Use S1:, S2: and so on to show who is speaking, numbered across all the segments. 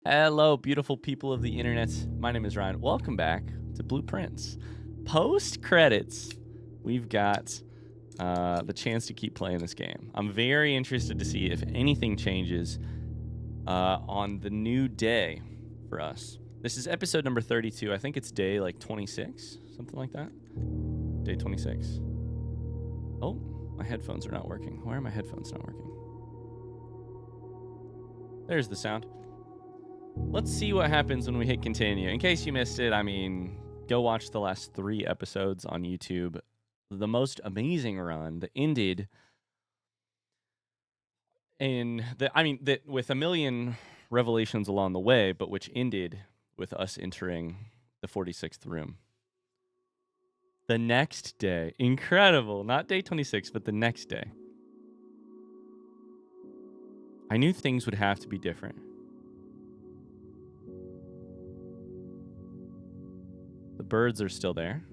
S1: Hello, beautiful people of the internet. My name is Ryan. Welcome back to Blueprints. Post credits, we've got the chance to keep playing this game. I'm very interested to see if anything changes on the new day for us. This is episode number 32. I think it's day like 26, something like that. Day 26. Oh, my headphones are not working. Why are my headphones not working? There's the sound. Let's see what happens when we hit continue. In case you missed it, I mean, go watch the last 3 episodes on YouTube. The most amazing run that ended with a million revelations along the way, but which ended with us entering the 46th room. The next day, incredible, not day 26, but the next day. I knew things would have to be different. The birds are still there.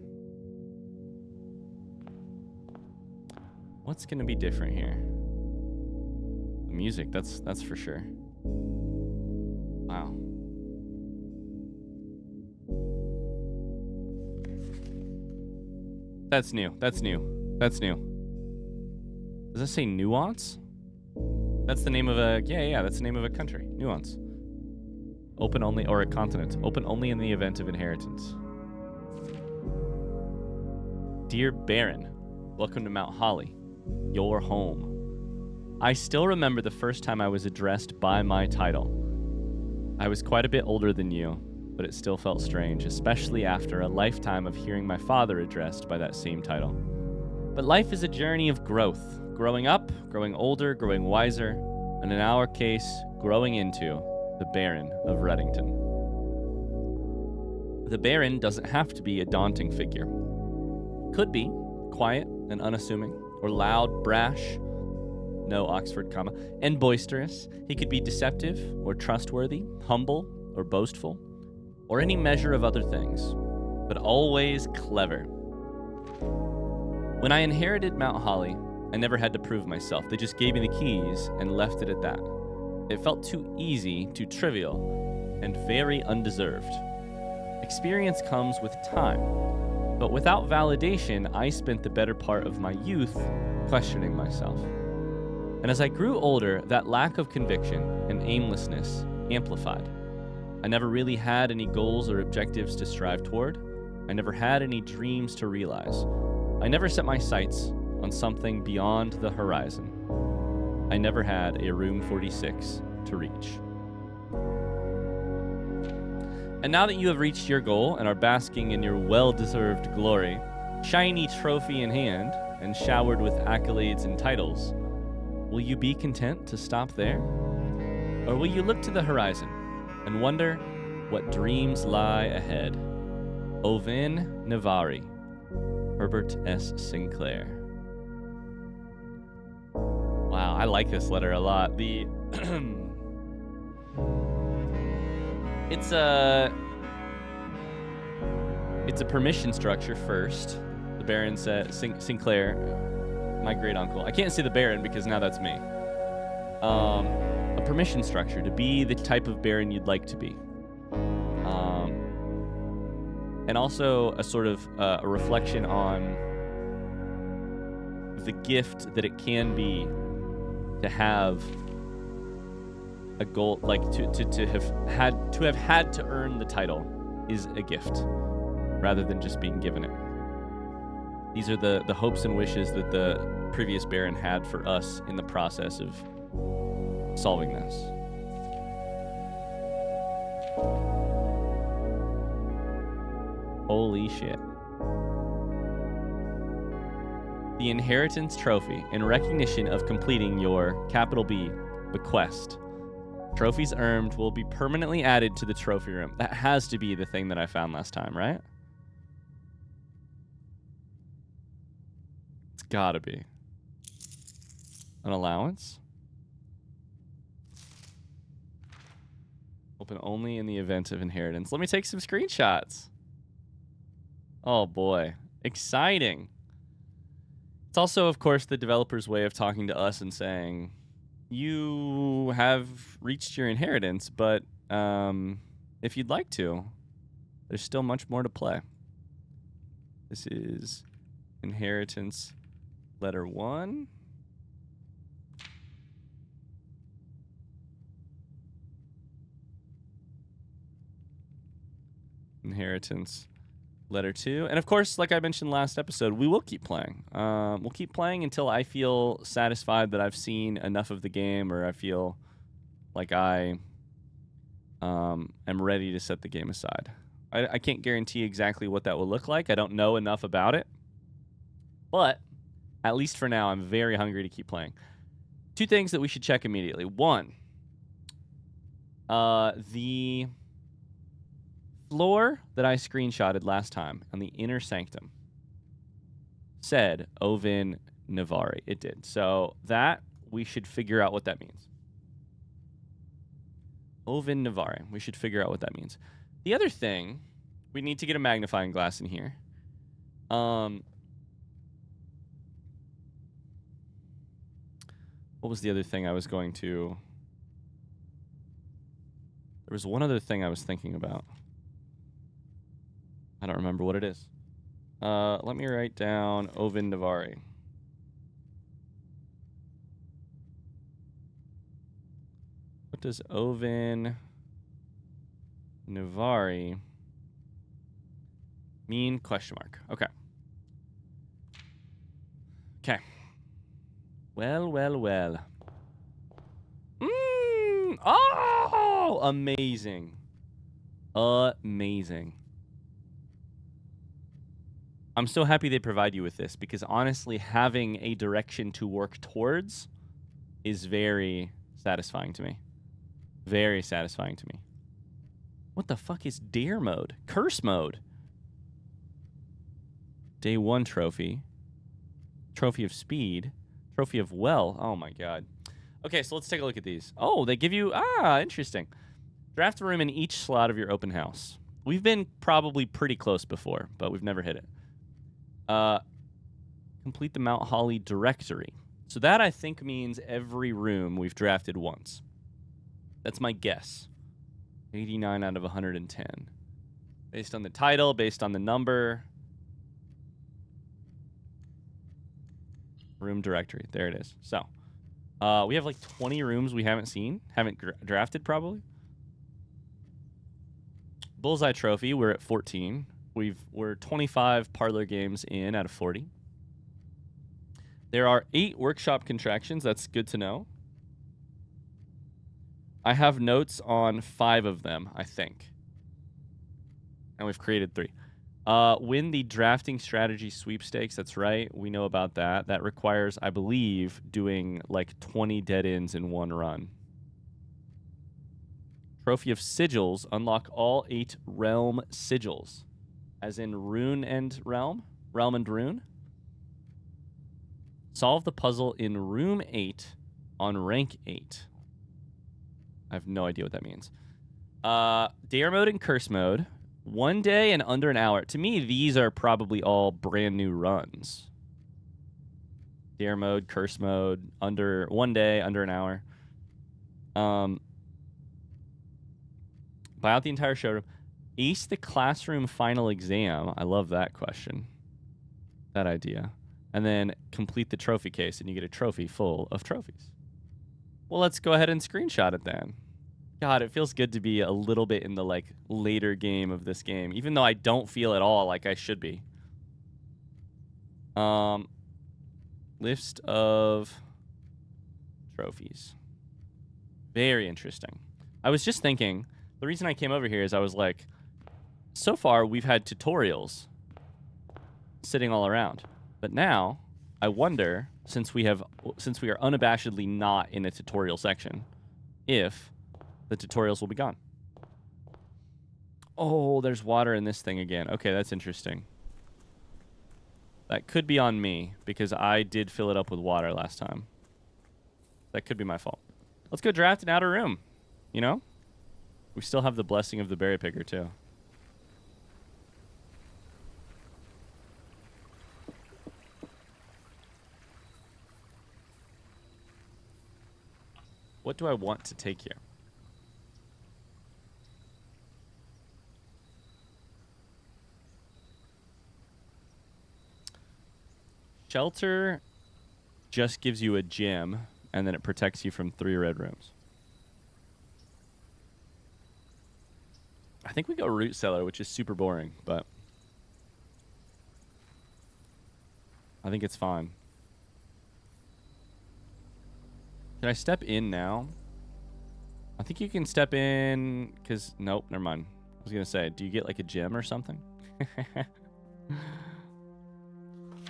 S1: What's gonna be different here? The music, that's for sure. Wow. That's new. That's new. That's new. Does that say nuance? That's the name of a that's the name of a country. Nuance. Open only, or a continent. Open only in the event of inheritance. Dear Baron, welcome to Mount Holly, your home. I still remember the first time I was addressed by my title. I was quite a bit older than you, but it still felt strange, especially after a lifetime of hearing my father addressed by that same title. But life is a journey of growth, growing up, growing older, growing wiser, and in our case, growing into the Baron of Reddington. The Baron doesn't have to be a daunting figure. Could be quiet and unassuming, or loud, brash, no Oxford comma, and boisterous. He could be deceptive or trustworthy, humble or boastful, or any measure of other things, but always clever. When I inherited Mount Holly, I never had to prove myself. They just gave me the keys and left it at that. It felt too easy, too trivial, and very undeserved. Experience comes with time. But without validation, I spent the better part of my youth questioning myself. And as I grew older, that lack of conviction and aimlessness amplified. I never really had any goals or objectives to strive toward. I never had any dreams to realize. I never set my sights on something beyond the horizon. I never had a room 46 to reach. And now that you have reached your goal and are basking in your well-deserved glory, shiny trophy in hand, and showered with accolades and titles, will you be content to stop there? Or will you look to the horizon and wonder what dreams lie ahead? Oven Navari, Herbert S. Sinclair. Wow, I like this letter a lot. It's a permission structure first. The Baron said, Sinclair, my great uncle. I can't say the Baron because now that's me. A permission structure to be the type of Baron you'd like to be. And also a sort of a reflection on the gift that it can be to have a goal, like to have had to earn the title is a gift rather than just being given it. These are the hopes and wishes that the previous Baron had for us in the process of solving this. Holy shit. The Inheritance Trophy in recognition of completing your capital B bequest. Trophies earned will be permanently added to the trophy room. That has to be the thing that I found last time, right? It's gotta be. An allowance? Open only in the event of inheritance. Let me take some screenshots. Oh boy. Exciting. It's also, of course, the developer's way of talking to us and saying, you have reached your inheritance, but if you'd like to. There's still much more to play. This is Inheritance Letter 1. Inheritance Letter 2. And of course, like I mentioned last episode, we will keep playing. We'll keep playing until I feel satisfied that I've seen enough of the game, or I feel like I am ready to set the game aside. I can't guarantee exactly what that will look like. I don't know enough about it. But at least for now, I'm very hungry to keep playing. 2 things that we should check immediately. 1, the floor that I screenshotted last time on the inner sanctum said Ovin Navari. It did. So that, we should figure out what that means. Ovin Navari. We should figure out what that means. The other thing, we need to get a magnifying glass in here. What was the other thing I was going to... There was one other thing I was thinking about. I don't remember what it is. Let me write down Ovin Navari. What does Ovin Navari mean? Question mark. Okay. Okay. Well, well, well. Oh, amazing. Amazing. I'm so happy they provide you with this, because honestly, having a direction to work towards is very satisfying to me. Very satisfying to me. What the fuck is dare mode? Curse mode. Day 1 trophy. Trophy of speed. Trophy of well. Oh my god. Okay, so let's take a look at these. Oh, they give you... interesting. Draft a room in each slot of your open house. We've been probably pretty close before, but we've never hit it. Complete the Mount Holly directory. So that, I think, means every room we've drafted once. That's my guess. 89 out of 110. Based on the title, based on the number. Room directory. There it is. So, we have like 20 rooms we haven't seen. Haven't drafted, probably. Bullseye trophy, we're at 14. We're 25 parlor games in out of 40. There are 8 workshop contractions. That's good to know. I have notes on 5 of them, I think. And we've created 3. Win the drafting strategy sweepstakes. That's right. We know about that. That requires, I believe, doing like 20 dead ends in one run. Trophy of sigils. Unlock all 8 realm sigils. As in rune and realm? Realm and rune? Solve the puzzle in room 8 on rank 8. I have no idea what that means. Dare mode and curse mode. 1 day and under an hour. To me, these are probably all brand new runs. Dare mode, curse mode, under 1 day, under an hour. Buy out the entire showroom. Ace the classroom final exam. I love that question. That idea. And then complete the trophy case, and you get a trophy full of trophies. Well, let's go ahead and screenshot it then. God, it feels good to be a little bit in the like later game of this game, even though I don't feel at all like I should be. List of trophies. Very interesting. I was just thinking, the reason I came over here is I was like, so far we've had tutorials sitting all around. But now, I wonder, since we are unabashedly not in a tutorial section, if the tutorials will be gone. Oh, there's water in this thing again. Okay, that's interesting. That could be on me, because I did fill it up with water last time. That could be my fault. Let's go draft an outer room. You know? We still have the blessing of the berry picker, too. What do I want to take here? Shelter just gives you a gym, and then it protects you from 3 red rooms. I think we go root cellar, which is super boring, but I think it's fine. Can I step in now? I think you can step in, because... Nope, never mind. I was going to say, do you get like a gem or something?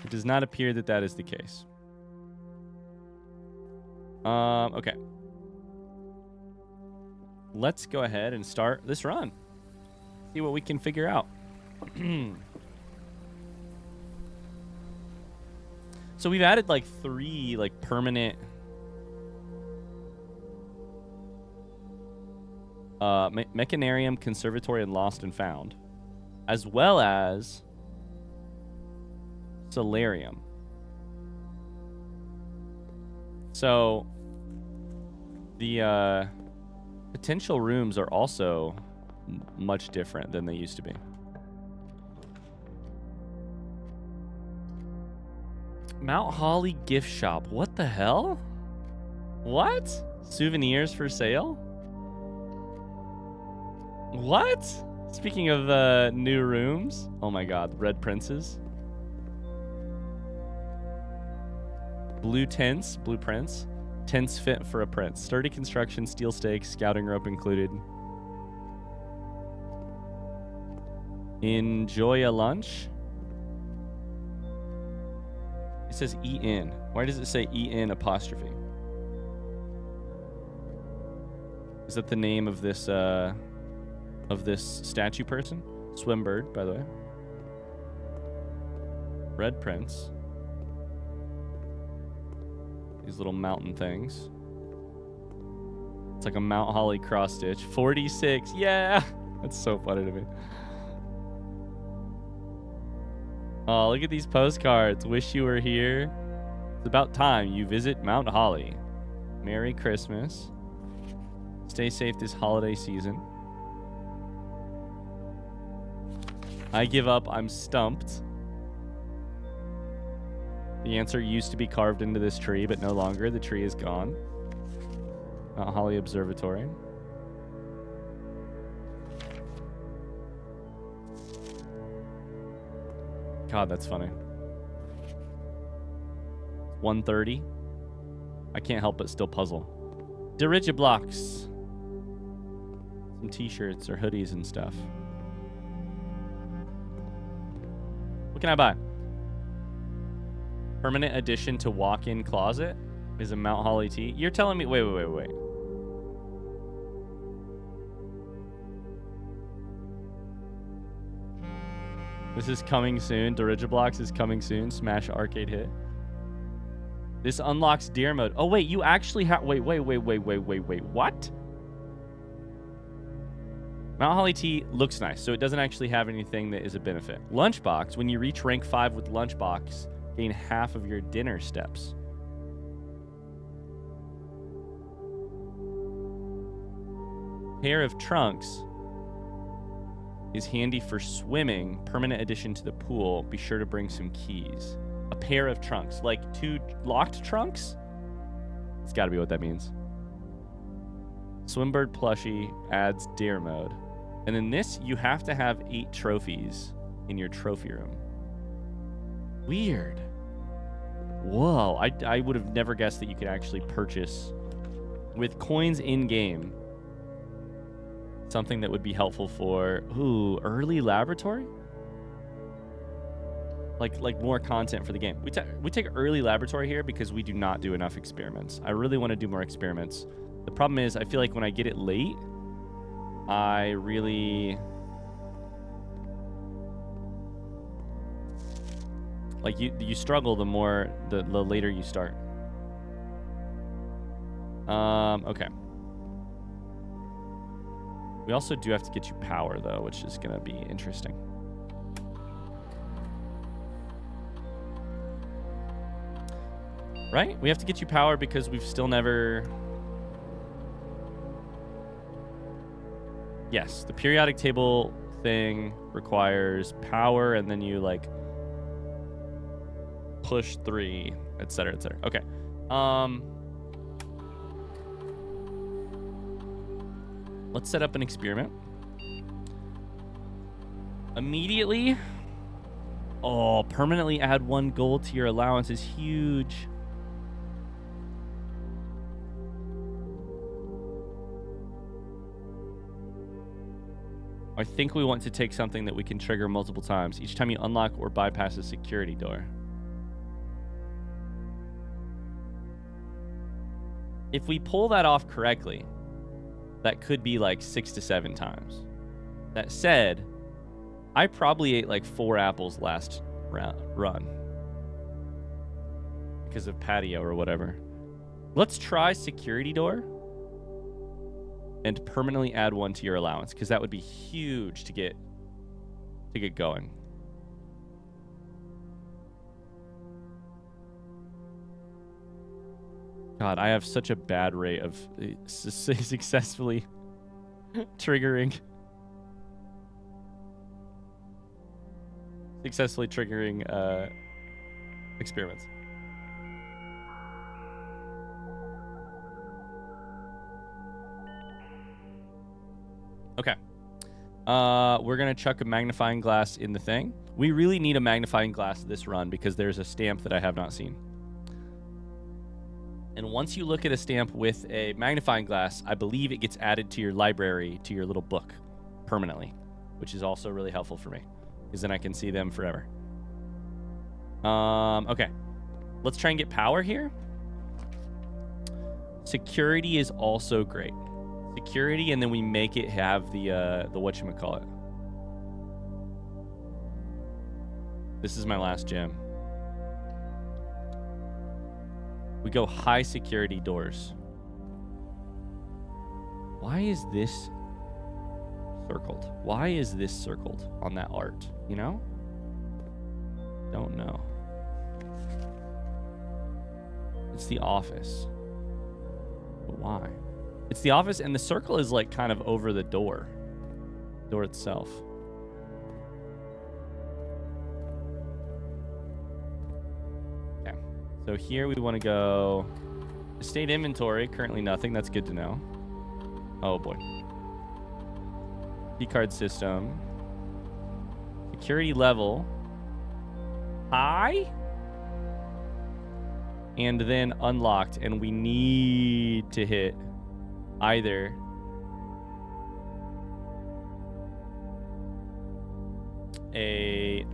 S1: It does not appear that that is the case. Okay. Let's go ahead and start this run. See what we can figure out. So we've added like 3 like permanent Mechanarium, Conservatory, and Lost and Found, as well as Solarium. So the potential rooms are also much different than they used to be. Mount Holly gift shop. What the hell? What? Souvenirs for sale? What? Speaking of new rooms. Oh my god. Red Princes. Blue tents. Blueprints. Tents fit for a prince. Sturdy construction. Steel stakes. Scouting rope included. Enjoy a lunch. It says E in. Why does it say E in apostrophe? Is that the name of this statue person? Swimbird, by the way. Red Prince. These little mountain things. It's like a Mount Holly cross stitch. 46. Yeah. That's so funny to me. Oh, look at these postcards. Wish you were here. It's about time you visit Mount Holly. Merry Christmas. Stay safe this holiday season. I give up. I'm stumped. The answer used to be carved into this tree, but no longer. The tree is gone. Mount Holly Observatory. God, that's funny. 1:30. I can't help but still puzzle. Dirigiblocks. Some t-shirts or hoodies and stuff. What can I buy? Permanent addition to walk-in closet is a Mount Holly tee. You're telling me... Wait. This is coming soon. Dirigiblocks is coming soon. Smash arcade hit. This unlocks deer mode. Oh, wait. You actually have... Wait. What? Mount Holly Tea looks nice, so it doesn't actually have anything that is a benefit. Lunchbox. When you reach rank 5 with Lunchbox, gain half of your dinner steps. Pair of trunks is handy for swimming. Permanent addition to the pool. Be sure to bring some keys. A pair of trunks. Like 2 locked trunks? It's got to be what that means. Swimbird plushie adds deer mode. And in this, you have to have 8 trophies in your trophy room. Weird. Whoa. I would have never guessed that you could actually purchase with coins in-game something that would be helpful for, early laboratory? Like more content for the game. We take early laboratory here because we do not do enough experiments. I really want to do more experiments. The problem is I feel like when I get it late, I really... Like, you struggle the more, the later you start. Okay. We also do have to get you power, though, which is going to be interesting. Right? We have to get you power because we've still never... Yes, the periodic table thing requires power, and then you, like, push 3, etc., etc. Okay. Let's set up an experiment. Immediately. Oh, permanently add 1 gold to your allowance is huge. I think we want to take something that we can trigger multiple times each time you unlock or bypass a security door. If we pull that off correctly, that could be like 6 to 7 times. That said, I probably ate like 4 apples last run because of patio or whatever. Let's try security door and permanently add 1 to your allowance, because that would be huge to get going. God, I have such a bad rate of successfully triggering experiments. Okay. We're going to chuck a magnifying glass in the thing. We really need a magnifying glass this run because there's a stamp that I have not seen. And once you look at a stamp with a magnifying glass, I believe it gets added to your library, to your little book, permanently, which is also really helpful for me because then I can see them forever. Okay. Let's try and get power here. Security is also great. Security, and then we make it have the whatchamacallit. This is my last gem. We go high security doors. Why is this circled? Why is this circled on that art? You know? Don't know. It's the office. But why? It's the office, and the circle is like kind of over the door itself. Okay. So here we want to go estate inventory. Currently nothing. That's good to know. Oh boy. Key card system. Security level. High. And then unlocked. And we need to hit either a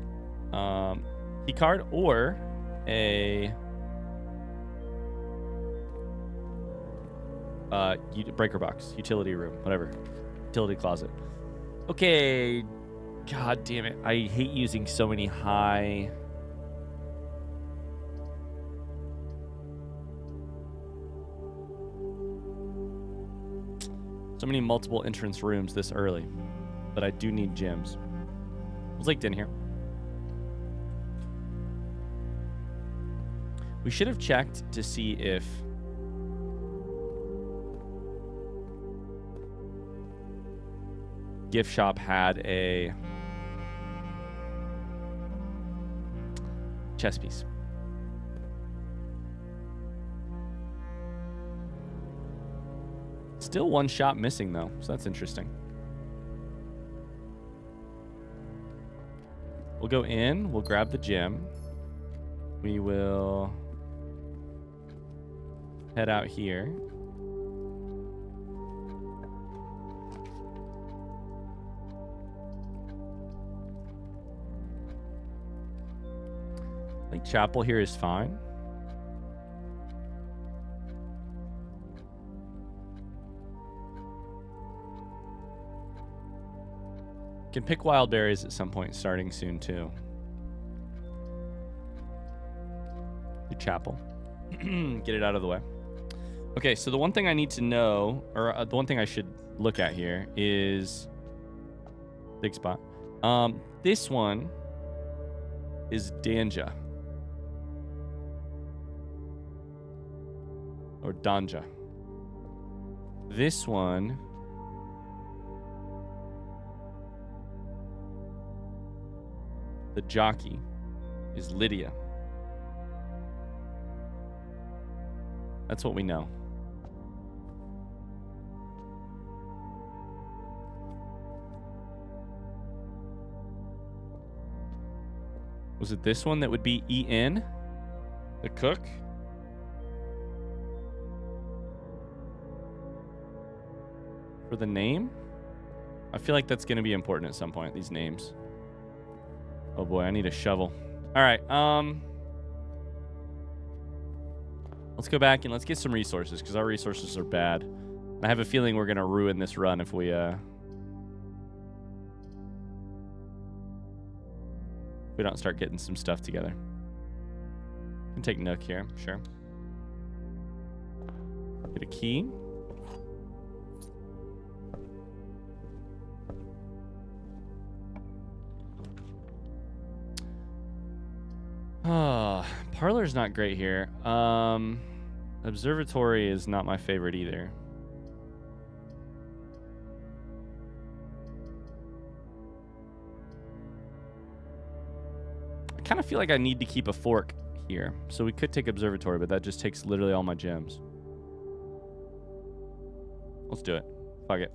S1: key card or a breaker box, utility room, whatever, utility closet. Okay, god damn it, I hate using so many high. So many multiple entrance rooms this early, but I do need gems. It's like in here. We should have checked to see if gift shop had a chess piece. Still 1 shop missing though, so that's interesting. We'll go in, we'll grab the gem. We will head out here. I think chapel here is fine. Can pick wild berries at some point starting soon too. Do chapel. Get it out of the way. Okay, so the one thing I need to know, or the one thing I should look at here is big spot. This one is Danja. Or Danja. This one the jockey is Lydia. That's what we know. Was it this one that would be E-N? The cook? For the name? I feel like that's going to be important at some point, these names. Oh boy, I need a shovel. All right, let's go back and let's get some resources, because our resources are bad. I have a feeling we're going to ruin this run if we don't start getting some stuff together. Can take Nook here, sure. Get a key. Parlor's not great here. Observatory is not my favorite either. I kind of feel like I need to keep a fork here. So we could take observatory, but that just takes literally all my gems. Let's do it. Fuck it.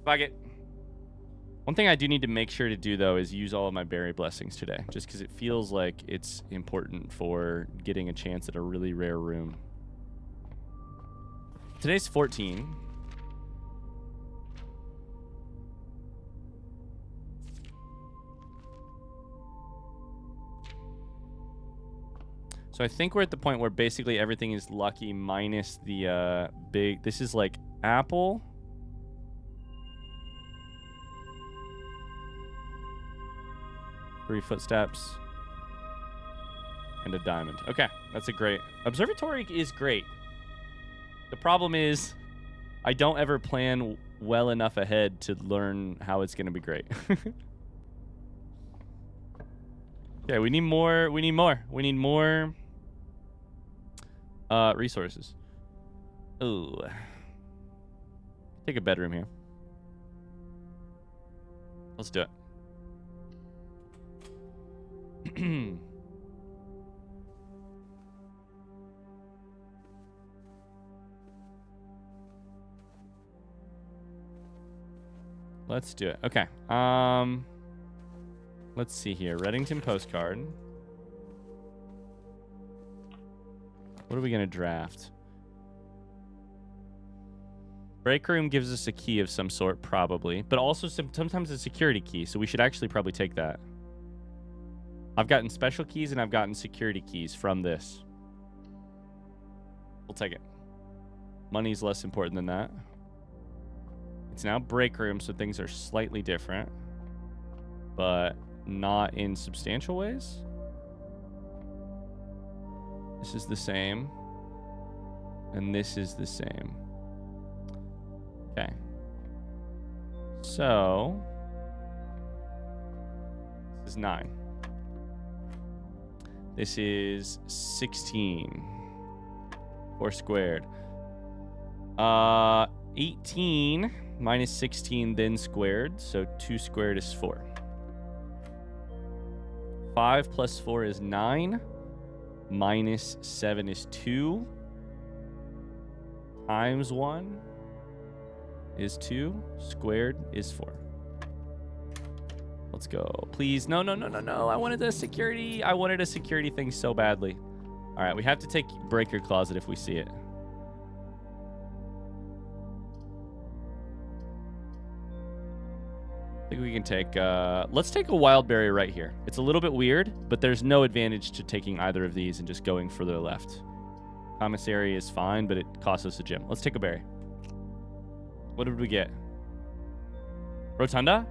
S1: Fuck it. One thing I do need to make sure to do, though, is use all of my berry blessings today, just because it feels like it's important for getting a chance at a really rare room. Today's 14. So I think we're at the point where basically everything is lucky minus the big... This is like apple... 3 footsteps. And a diamond. Okay, that's a great... Observatory is great. The problem is I don't ever plan well enough ahead to learn how it's going to be great. Okay, we need more. We need more. We need more resources. Ooh. Take a bedroom here. Let's do it. Let's do it. Okay. Let's see here. Reddington postcard. What are we going to draft? Break room gives us a key of some sort, probably. But also sometimes a security key, so we should actually probably take that. I've gotten special keys and I've gotten security keys from this. We'll take it. Money's less important than that. It's now break room, so things are slightly different. But not in substantial ways. This is the same. And this is the same. Okay. So... this is 9. This is 16. 4 squared. 18 minus 16 then squared. So 2 squared is 4. 5 plus 4 is 9. Minus 7 is 2. Times 1 is 2. Squared is 4. Let's go. Please. No, no, no, no, no. I wanted a security. I wanted a security thing so badly. All right. We have to take breaker closet if we see it. I think we can take... let's take a wild berry right here. It's a little bit weird, but there's no advantage to taking either of these and just going further left. Commissary is fine, but it costs us a gem. Let's take a berry. What did we get? Rotunda?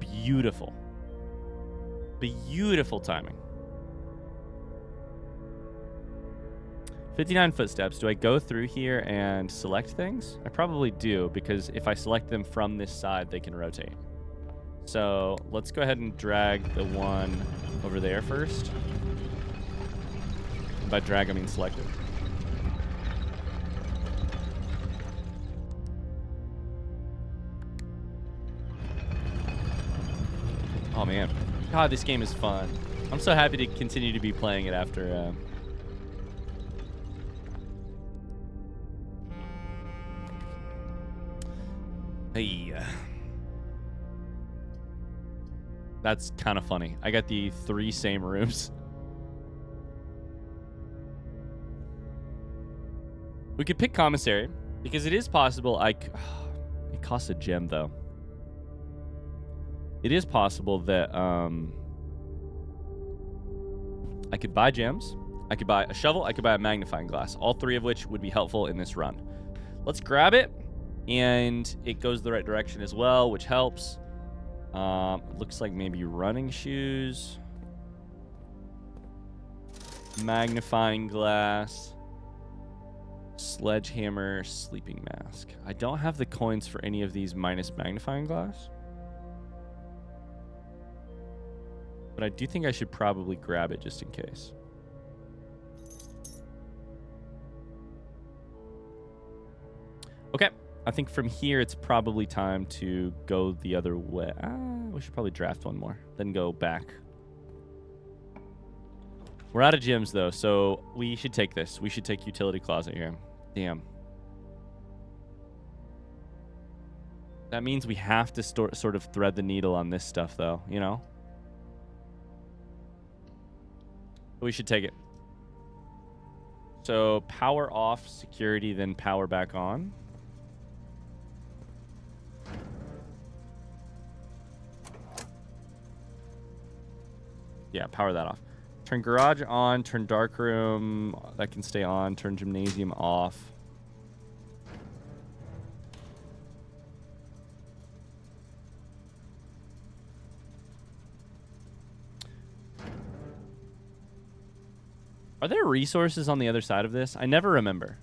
S1: Beautiful. Beautiful timing. 59 footsteps. Do I go through here and select things? I probably do, because if I select them from this side, they can rotate. So let's go ahead and drag the one over there first. And by drag, I mean select it. Oh man, God, this game is fun. I'm so happy to continue to be playing it after Hey. That's kind of funny. I got the 3 same rooms. We could pick commissary because it is possible it costs a gem though. It is possible that I could buy gems, I could buy a shovel, I could buy a magnifying glass, all 3 of which would be helpful in this run. Let's grab it, and it goes the right direction as well, which helps. Looks like maybe running shoes, magnifying glass, sledgehammer, sleeping mask. I don't have the coins for any of these minus magnifying glass, but I do think I should probably grab it just in case. Okay, I think from here it's probably time to go the other way. We should probably draft one more, then go back. We're out of gems though, so we should take this. We should take utility closet here. Damn. That means we have to sort of thread the needle on this stuff though, you know? We should take it. So power off security, then power back on. Yeah, power that off. Turn garage on, turn dark room, that can stay on, turn gymnasium off. Are there resources on the other side of this? I never remember.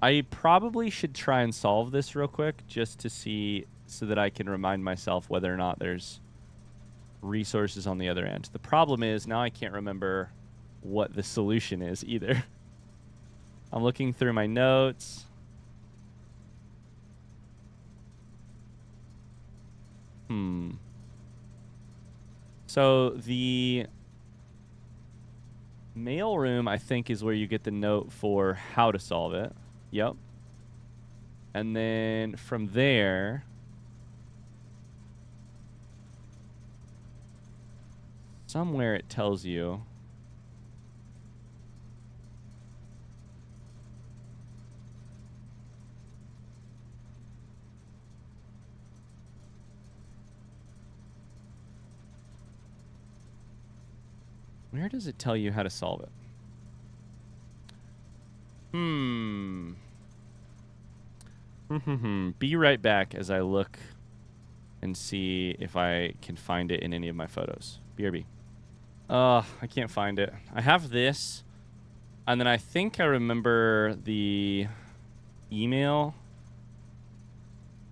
S1: I probably should try and solve this real quick just to see, so that I can remind myself whether or not there's resources on the other end. The problem is now I can't remember what the solution is either. I'm looking through my notes. So the mail room, I think, is where you get the note for how to solve it. Yep. And then from there, somewhere it tells you. Where does it tell you how to solve it? Be right back as I look and see if I can find it in any of my photos. BRB. I can't find it. I have this, and then I think I remember the email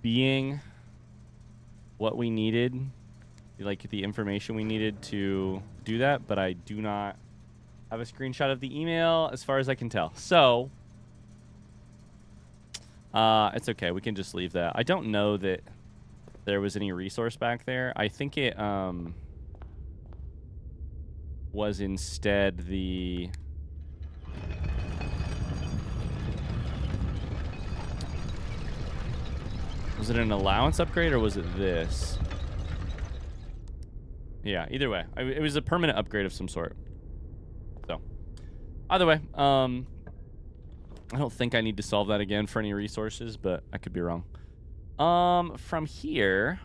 S1: being what we needed, like the information we needed to do that, but I do not have a screenshot of the email as far as I can tell. So it's okay. We can just leave that. I don't know that there was any resource back there. I think it was instead the... Was it an allowance upgrade or was it this? Yeah, either way. It was a permanent upgrade of some sort. So, either way, I don't think I need to solve that again for any resources, but I could be wrong. From here...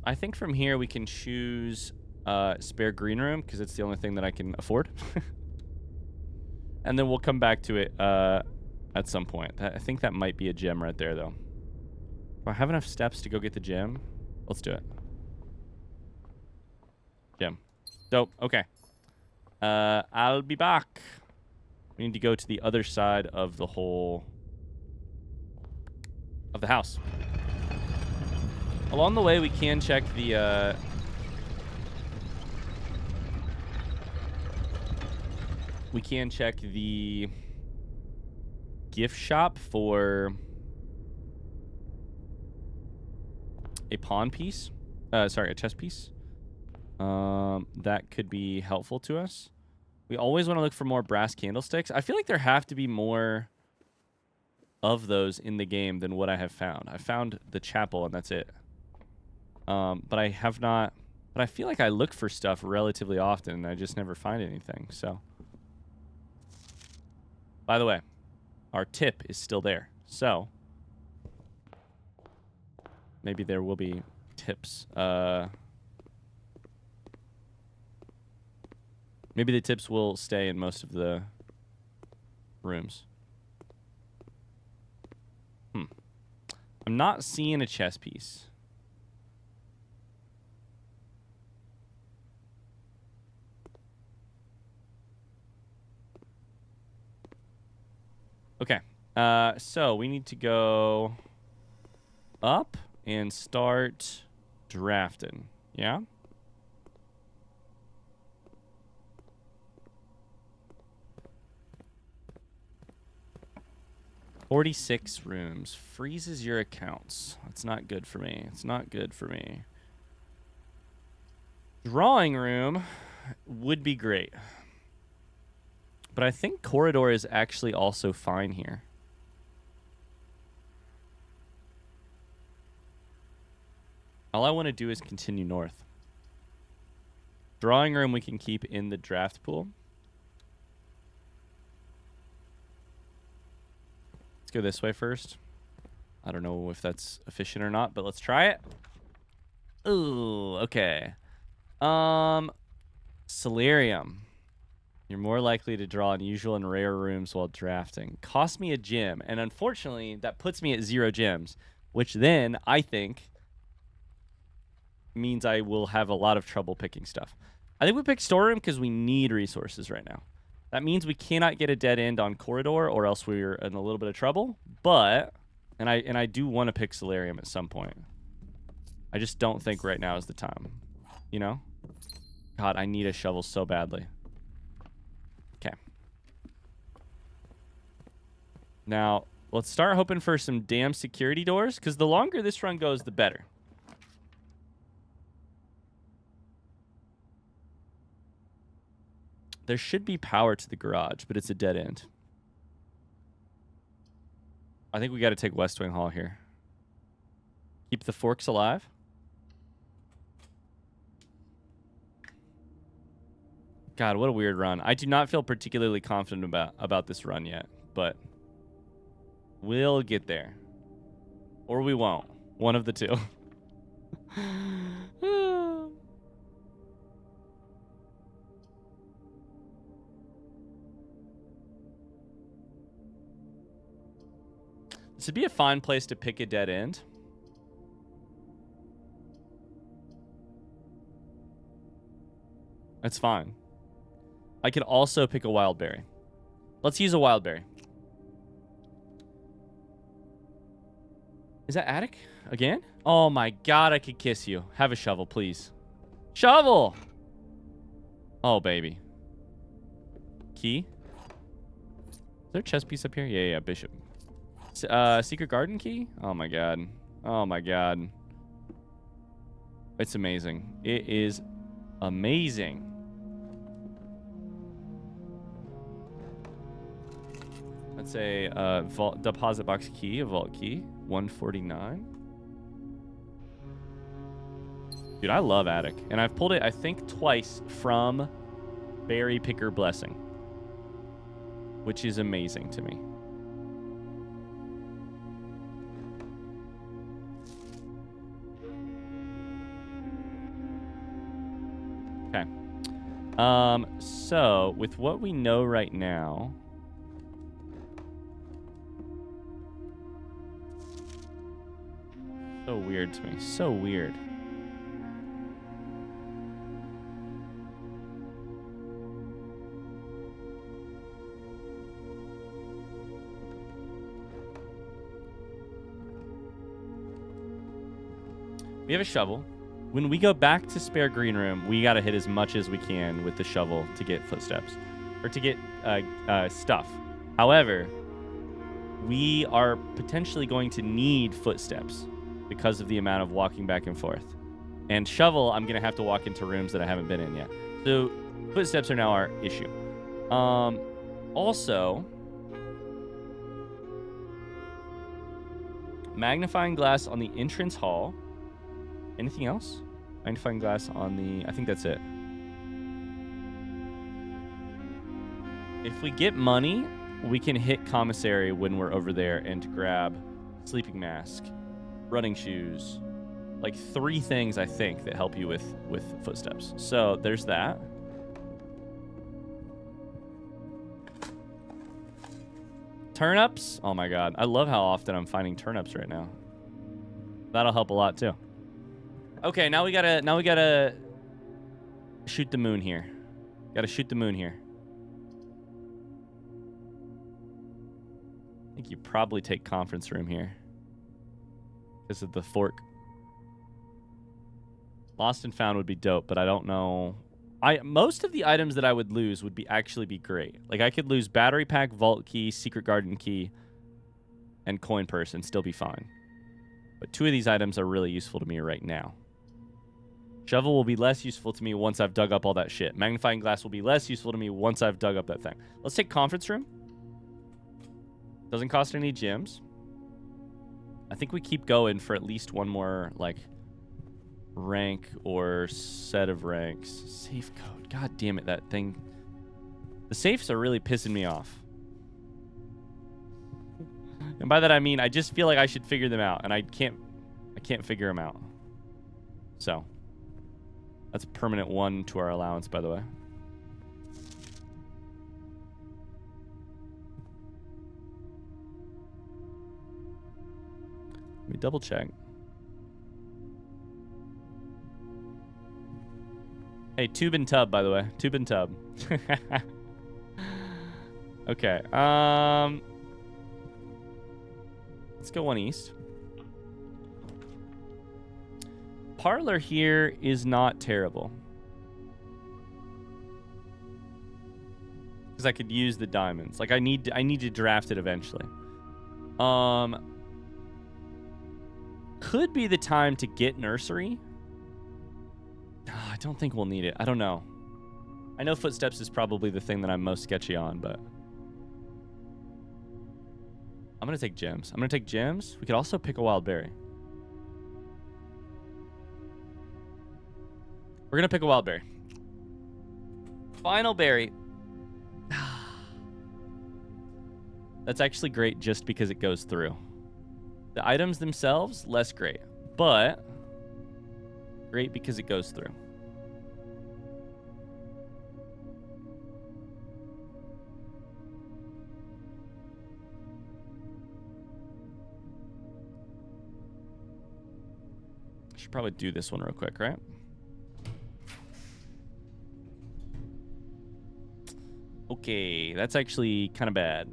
S1: I think from here we can choose spare green room, because it's the only thing that I can afford. And then we'll come back to it at some point. I think that might be a gem right there, though. Do I have enough steps to go get the gem? Let's do it. Gem. Dope. Okay. I'll be back. We need to go to the other side of the whole... of the house. Along the way, we can check the... we can check the gift shop for a pawn piece. Sorry, a chess piece. That could be helpful to us. We always want to look for more brass candlesticks. I feel like there have to be more of those in the game than what I have found. I found the chapel, and that's it. But I have not... But I feel like I look for stuff relatively often, and I just never find anything, so... By the way, our tip is still there, so... Maybe there will be tips. Maybe the tips will stay in most of the rooms. I'm not seeing a chess piece. Okay. So we need to go up and start drafting. Yeah? $46 rooms. Freezes your accounts. That's not good for me. It's not good for me. Drawing room would be great. But I think corridor is actually also fine here. All I want to do is continue north. Drawing room we can keep in the draft pool. Let's go this way first. I don't know if that's efficient or not, but let's try it. Ooh, okay. Solarium. You're more likely to draw unusual and rare rooms while drafting. Cost me a gem, and unfortunately, that puts me at 0 gems, which then, I think, means I will have a lot of trouble picking stuff. I think we picked storeroom because we need resources right now. That means we cannot get a dead end on corridor, or else we're in a little bit of trouble. But, and I do want to pick solarium at some point. I just don't think right now is the time. You know? God, I need a shovel so badly. Okay. Now, let's start hoping for some damn security doors, because the longer this run goes, the better. There should be power to the garage, but it's a dead end. I think we got to take West Wing Hall here. Keep the forks alive. God, what a weird run. I do not feel particularly confident about this run yet, but we'll get there. Or we won't. One of the two. This would be a fine place to pick a dead end. That's fine. I could also pick a wild berry. Let's use a wild berry. Is that attic again? Oh my God, I could kiss you. Have a shovel, please. Shovel! Oh, baby. Key? Is there a chess piece up here? Yeah, bishop. Secret garden key? Oh my God. Oh my God. It's amazing. It is amazing. That's a vault deposit box key, a vault key. 149. Dude, I love attic. And I've pulled it, I think, twice from Berry Picker Blessing, which is amazing to me. Okay. So, with what we know right now... So weird to me. So weird. We have a shovel. When we go back to spare green room, we got to hit as much as we can with the shovel to get footsteps. Or to get stuff. However, we are potentially going to need footsteps. because of the amount of walking back and forth. And shovel, I'm going to have to walk into rooms that I haven't been in yet. So footsteps are now our issue. Also, magnifying glass on the entrance hall. Anything else? Magnifying glass on the... I think that's it. If we get money, we can hit commissary when we're over there and grab sleeping mask, running shoes. Like 3 things, I think, that help you with footsteps. So there's that. Turnips? Oh my god. I love how often I'm finding turnips right now. That'll help a lot too. Okay, now we gotta shoot the moon here. Gotta shoot the moon here. I think you probably take conference room here. Because of the fork. Lost and found would be dope, but I don't know. Most of the items that I would lose would actually be great. Like I could lose battery pack, vault key, secret garden key, and coin purse and still be fine. But 2 of these items are really useful to me right now. Shovel will be less useful to me once I've dug up all that shit. Magnifying glass will be less useful to me once I've dug up that thing. Let's take conference room. Doesn't cost any gems. I think we keep going for at least one more, like, rank or set of ranks. Safe code. God damn it, that thing. The safes are really pissing me off. And by that I mean I just feel like I should figure them out, and I can't figure them out. So that's a permanent 1 to our allowance, by the way. Let me double check. Hey, tube and tub, by the way. Tube and tub. Okay. Let's go 1 east. Parlor here is not terrible. Because I could use the diamonds. Like I need to draft it eventually. Could be the time to get nursery. I don't think we'll need it. I don't know. I know footsteps is probably the thing that I'm most sketchy on, but I'm gonna take gems. I'm gonna take gems. We could also pick a wild berry. We're gonna pick a wild berry. Final berry. That's actually great just because it goes through. The items themselves, less great, but great because it goes through. I should probably do this one real quick, right? Okay, that's actually kind of bad.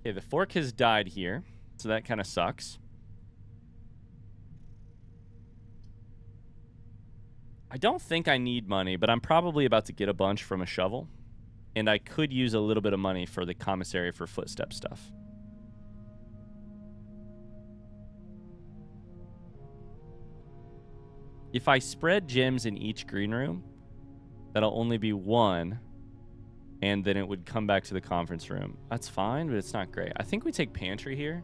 S1: Okay, the fork has died here, so that kind of sucks. I don't think I need money, but I'm probably about to get a bunch from a shovel. And I could use a little bit of money for the commissary for footstep stuff. If I spread gems in each green room, that'll only be 1. And then it would come back to the conference room. That's fine, but it's not great. I think we take pantry here.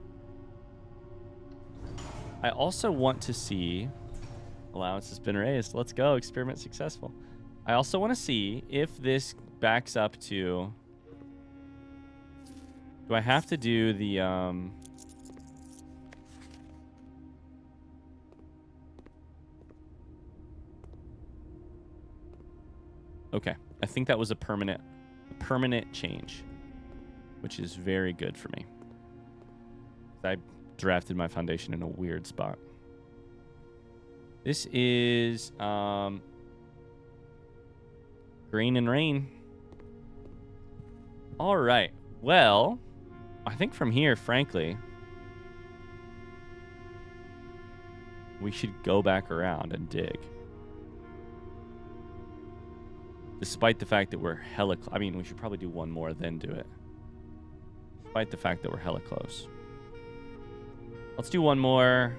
S1: I also want to see... Allowance has been raised. Let's go. Experiment successful. I also want to see if this backs up to... Do I have to do the... Okay. I think that was a permanent change, which is very good for me. I drafted my foundation in a weird spot. This is green and rain. All right. Well, I think from here, frankly, We should go back around and dig. Despite the fact that we're hella... I mean, we should probably do one more, then do it. Despite the fact that we're hella close. Let's do one more.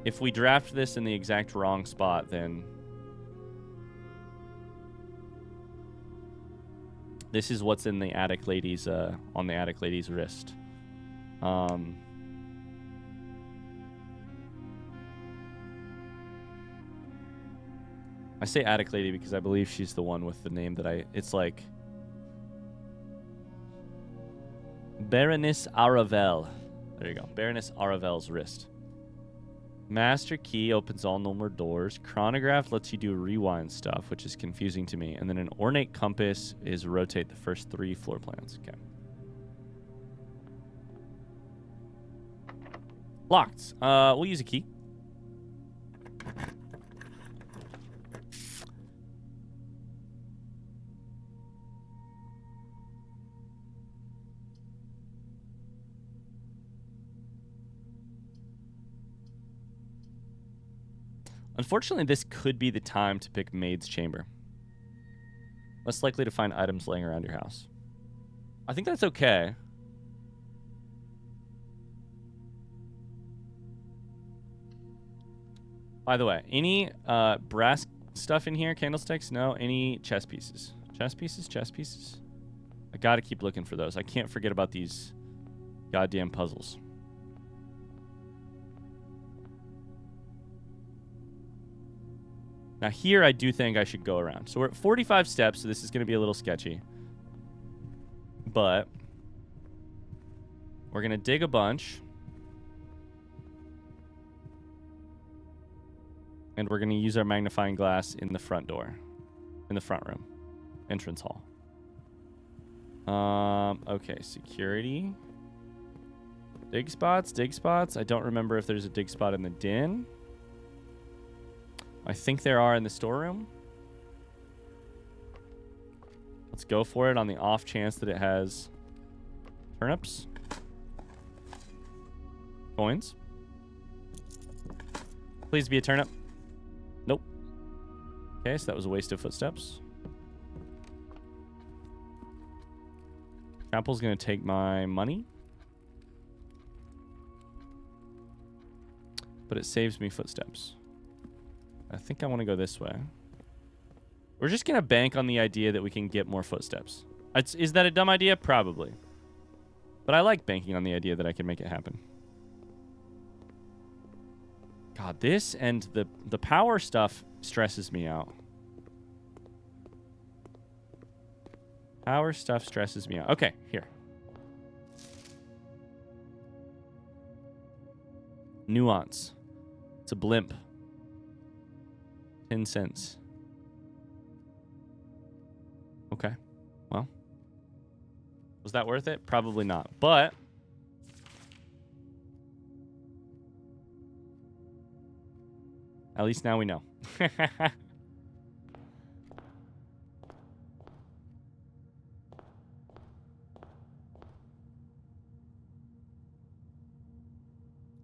S1: If we draft this in the exact wrong spot, then... This is what's in the attic lady's, on the attic lady's wrist. I say attic lady because I believe she's the one with the name that it's like... Baroness Aravel. There you go. Baroness Aravel's wrist. Master key opens all normal doors. Chronograph lets you do rewind stuff, which is confusing to me. And then an ornate compass is rotate the first 3 floor plans. Okay. Locked. We'll use a key. Unfortunately, this could be the time to pick Maid's Chamber. Less likely to find items laying around your house. I think that's okay. By the way, any brass stuff in here? Candlesticks? No. Any chess pieces? Chess pieces? Chess pieces? I gotta keep looking for those. I can't forget about these goddamn puzzles. Now here, I do think I should go around. So we're at 45 steps, so this is going to be a little sketchy. But we're going to dig a bunch. And we're going to use our magnifying glass in the front door. In the front room. Entrance hall. Okay, security. Dig spots, dig spots. I don't remember if there's a dig spot in the den. I think there are in the storeroom. Let's go for it on the off chance that it has turnips. Coins. Please be a turnip. Nope. Okay, so that was a waste of footsteps. Apple's going to take my money. But it saves me footsteps. I think I want to go this way. We're just going to bank on the idea that we can get more footsteps. Is that a dumb idea? Probably. But I like banking on the idea that I can make it happen. God, this and the power stuff stresses me out. Power stuff stresses me out. Okay, here. Nuance. It's a blimp. 10 cents. Okay. Well. Was that worth it? Probably not. But at least now we know.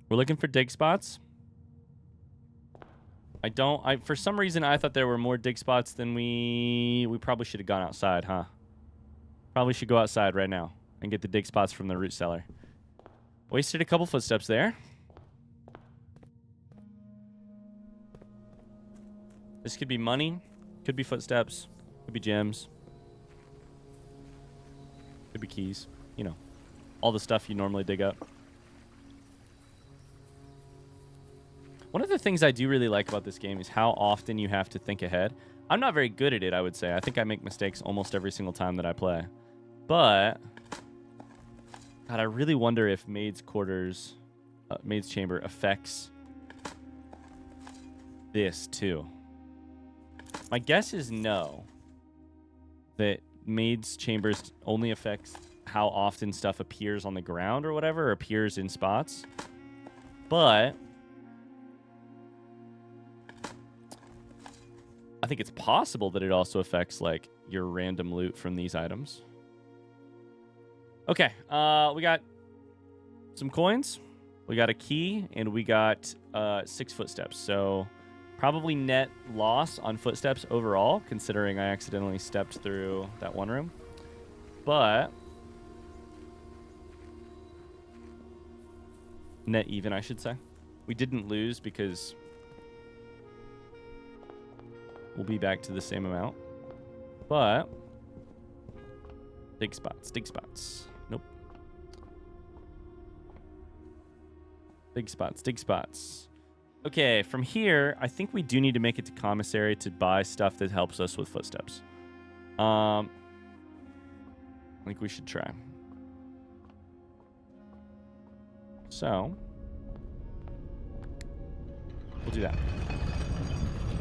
S1: We're looking for dig spots. For some reason, I thought there were more dig spots than we probably should have gone outside, huh? Probably should go outside right now and get the dig spots from the root cellar. Wasted a couple footsteps there. This could be money. Could be footsteps. Could be gems. Could be keys. You know, all the stuff you normally dig up. One of the things I do really like about this game is how often you have to think ahead. I'm not very good at it, I would say. I think I make mistakes almost every single time that I play. But God, I really wonder if Maid's Quarters, Maid's Chamber affects this too. My guess is no. That Maid's Chambers only affects how often stuff appears on the ground or whatever, or appears in spots. But I think it's possible that it also affects, like, your random loot from these items. Okay, we got some coins, We got a key, and we got 6 footsteps. So probably net loss on footsteps overall, considering I accidentally stepped through that one room. But net even, I should say. We didn't lose because we'll be back to the same amount. But dig spots, dig spots. Nope. Dig spots, dig spots. Okay, from here, I think we do need to make it to commissary to buy stuff that helps us with footsteps. I think we should try. So we'll do that.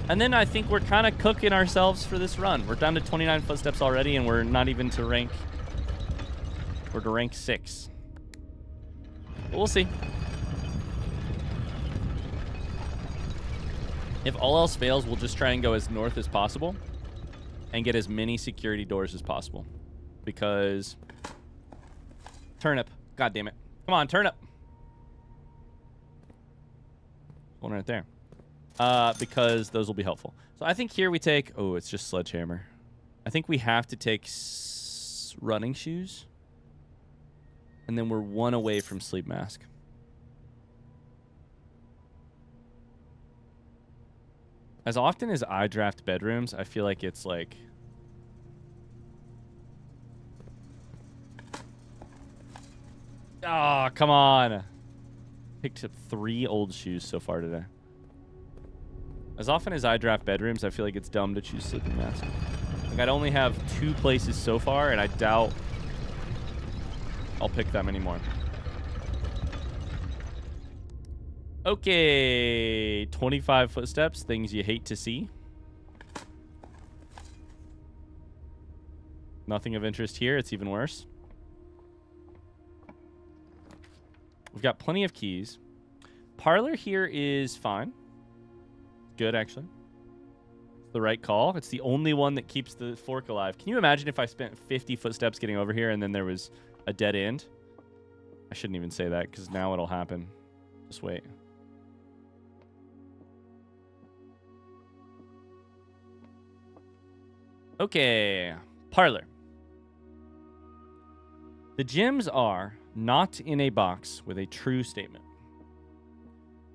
S1: And then I think we're kind of cooking ourselves for this run. We're down to 29 footsteps already, and we're not even to rank. We're to rank 6. But we'll see. If all else fails, we'll just try and go as north as possible and get as many security doors as possible. Because turnip. God damn it. Come on, turnip. One right there. Because those will be helpful. So I think here we take... Oh, it's just sledgehammer. I think we have to take running shoes. And then we're 1 away from sleep mask. As often as I draft bedrooms, I feel like it's like... Oh, come on. Picked up 3 old shoes so far today. As often as I draft bedrooms, I feel like it's dumb to choose sleeping mask. Like, I'd only have 2 places so far, and I doubt I'll pick them anymore. Okay, 25 footsteps, things you hate to see. Nothing of interest here, it's even worse. We've got plenty of keys. Parlor here is fine. Good, actually. It's the right call. It's the only one that keeps the fork alive. Can you imagine if I spent 50 footsteps getting over here and then there was a dead end? I shouldn't even say that because now it'll happen. Just wait. Okay, parlor. The gems are not in a box with a true statement.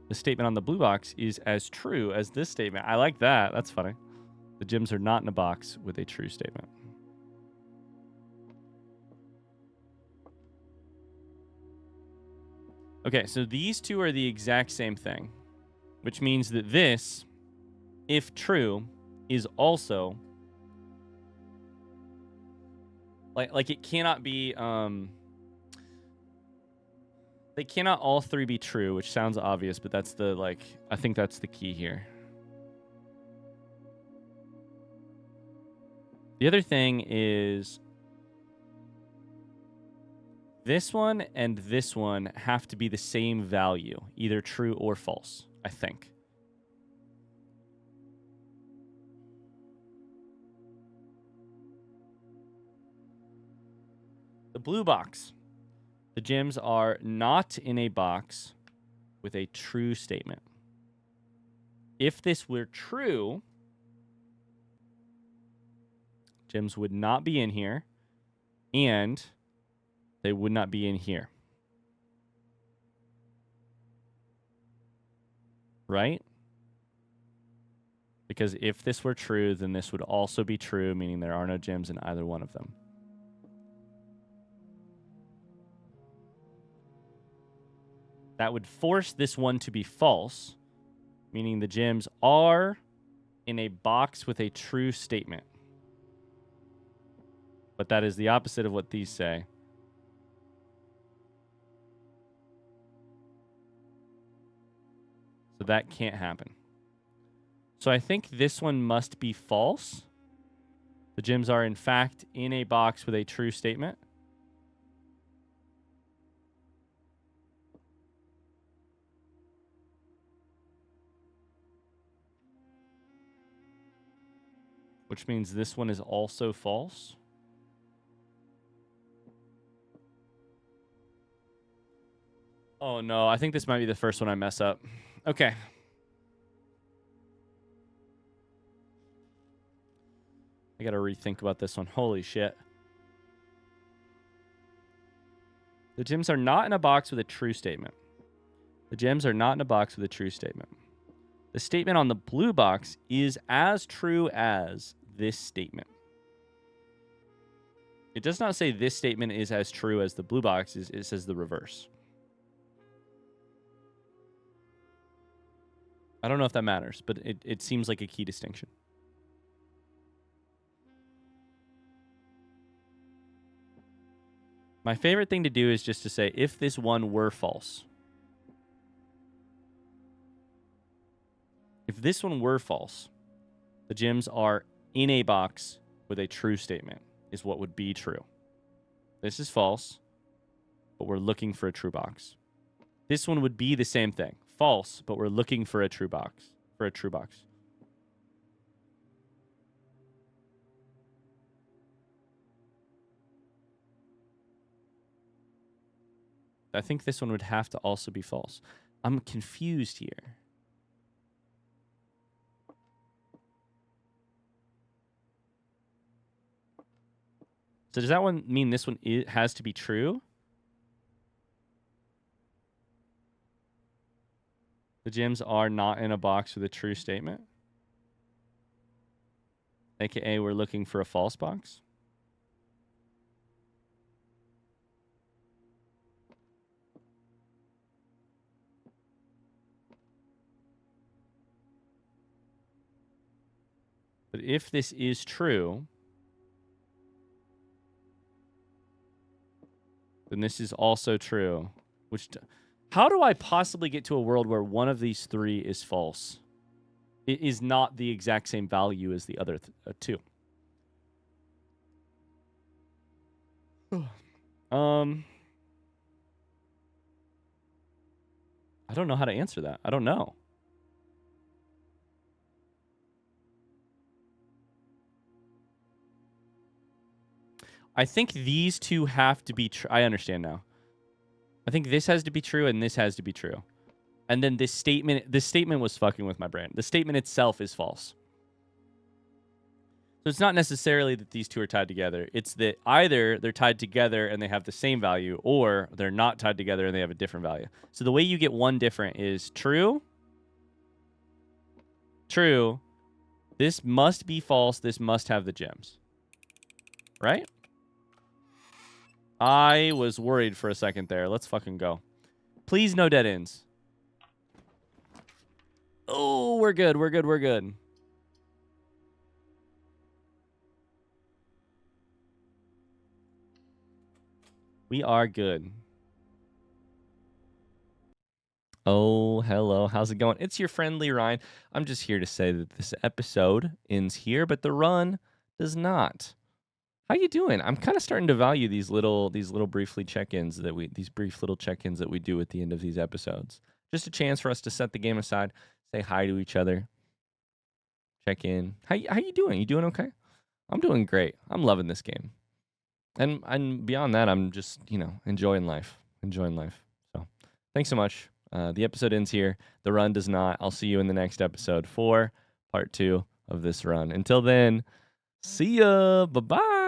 S1: The statement on the blue box is as true as this statement. I like that. That's funny. The gems are not in a box with a true statement. Okay, so these two are the exact same thing, which means that this, if true, is also... Like it cannot be... They cannot all 3 be true, which sounds obvious, but that's the, like... I think that's the key here. The other thing is... This one and this one have to be the same value, either true or false, I think. The blue box. The gems are not in a box with a true statement. If this were true, gems would not be in here, and they would not be in here. Right? Because if this were true, then this would also be true, meaning there are no gems in either one of them. That would force this one to be false, meaning the gems are in a box with a true statement. But that is the opposite of what these say. So that can't happen. So I think this one must be false. The gems are, in fact, in a box with a true statement. Which means this one is also false. Oh, no. I think this might be the first one I mess up. Okay. I got to rethink about this one. Holy shit. The gems are not in a box with a true statement. The gems are not in a box with a true statement. The statement on the blue box is as true as this statement. It does not say this statement is as true as the blue box is. It says the reverse. I don't know if that matters, but it seems like a key distinction. My favorite thing to do is just to say, if this one were false. If this one were false, the gems are in a box with a true statement is what would be true. This is false, but we're looking for a true box. This one would be the same thing. False, but we're looking for a true box. For a true box. I think this one would have to also be false. I'm confused here. So does that one mean this one has to be true? The gems are not in a box with a true statement. AKA, we're looking for a false box. But if this is true, then this is also true. How do I possibly get to a world where one of these three is false? It is not the exact same value as the other two. I don't know how to answer that. I don't know. I think these two have to be true. I understand now. I think this has to be true and this has to be true. And then this statement was fucking with my brain. The statement itself is false. So it's not necessarily that these two are tied together. It's that either they're tied together and they have the same value, or they're not tied together and they have a different value. So the way you get one different is true. True. This must be false. This must have the gems. Right? I was worried for a second there. Let's fucking go. Please, no dead ends. Oh, we're good. We're good. We're good. We are good. Oh, hello. How's it going? It's your friendly Ryan. I'm just here to say that this episode ends here, but the run does not. How you doing? I'm kind of starting to value these little brief little check-ins that we do at the end of these episodes. Just a chance for us to set the game aside, say hi to each other, check in. How you doing? You doing okay? I'm doing great. I'm loving this game. And beyond that, I'm just, enjoying life. So, thanks so much. The episode ends here. The run does not. I'll see you in the next episode for part 2 of this run. Until then, see ya. Bye-bye.